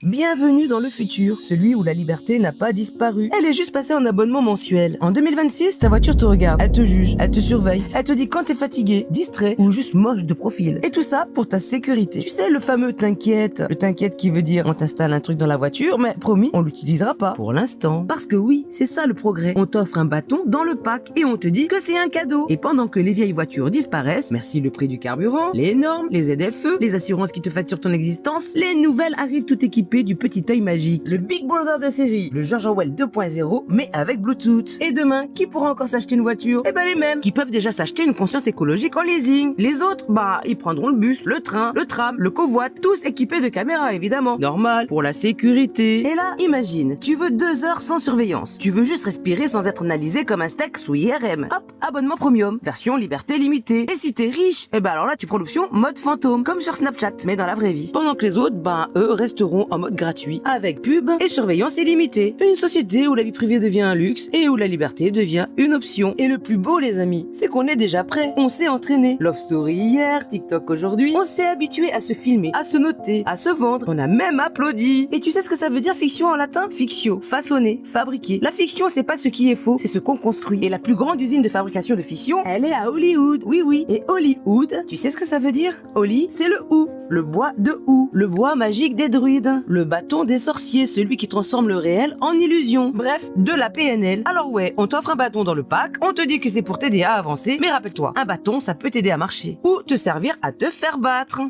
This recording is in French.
Bienvenue dans le futur, celui où la liberté n'a pas disparu. Elle est juste passée en abonnement mensuel. En 2026, ta voiture te regarde, elle te juge, elle te surveille, elle te dit quand t'es fatigué, distrait ou juste moche de profil. Et tout ça pour ta sécurité. Tu sais, le fameux t'inquiète. Le t'inquiète qui veut dire on t'installe un truc dans la voiture, mais promis, on l'utilisera pas pour l'instant. Parce que oui, c'est ça le progrès. On t'offre un bâton dans le pack et on te dit que c'est un cadeau. Et pendant que les vieilles voitures disparaissent, merci le prix du carburant, les normes, les ZFE, les assurances qui te facturent ton existence, les nouvelles arrivent tout équipées du petit œil magique, le Big Brother de série, le George Orwell 2.0, mais avec Bluetooth. Et demain, qui pourra encore s'acheter une voiture? Eh ben les mêmes, qui peuvent déjà s'acheter une conscience écologique en leasing. Les autres, ils prendront le bus, le train, le tram, le covoit, tous équipés de caméras évidemment. Normal, pour la sécurité. Et là, imagine, tu veux 2 heures sans surveillance. Tu veux juste respirer sans être analysé comme un steak sous IRM. Hop, abonnement premium, version liberté limitée. Et si t'es riche, alors là, tu prends l'option mode fantôme, comme sur Snapchat, mais dans la vraie vie. Pendant que les autres, eux, resteront en mode gratuit, avec pub et surveillance illimitée. Une société où la vie privée devient un luxe et où la liberté devient une option. Et le plus beau, les amis, c'est qu'on est déjà prêt. On s'est entraîné. Love Story hier, TikTok aujourd'hui. On s'est habitué à se filmer, à se noter, à se vendre. On a même applaudi. Et tu sais ce que ça veut dire fiction en latin? Fictio, façonner, fabriquer. La fiction, c'est pas ce qui est faux, c'est ce qu'on construit. Et la plus grande usine de fabrication de fiction, elle est à Hollywood. Oui, oui. Et Hollywood, tu sais ce que ça veut dire? Holly, c'est le hou. Le bois de hou. Le bois magique des druides. Le bâton des sorciers, celui qui transforme le réel en illusion. Bref, de la PNL. Alors ouais, on t'offre un bâton dans le pack, on te dit que c'est pour t'aider à avancer, mais rappelle-toi, un bâton, ça peut t'aider à marcher. Ou te servir à te faire battre.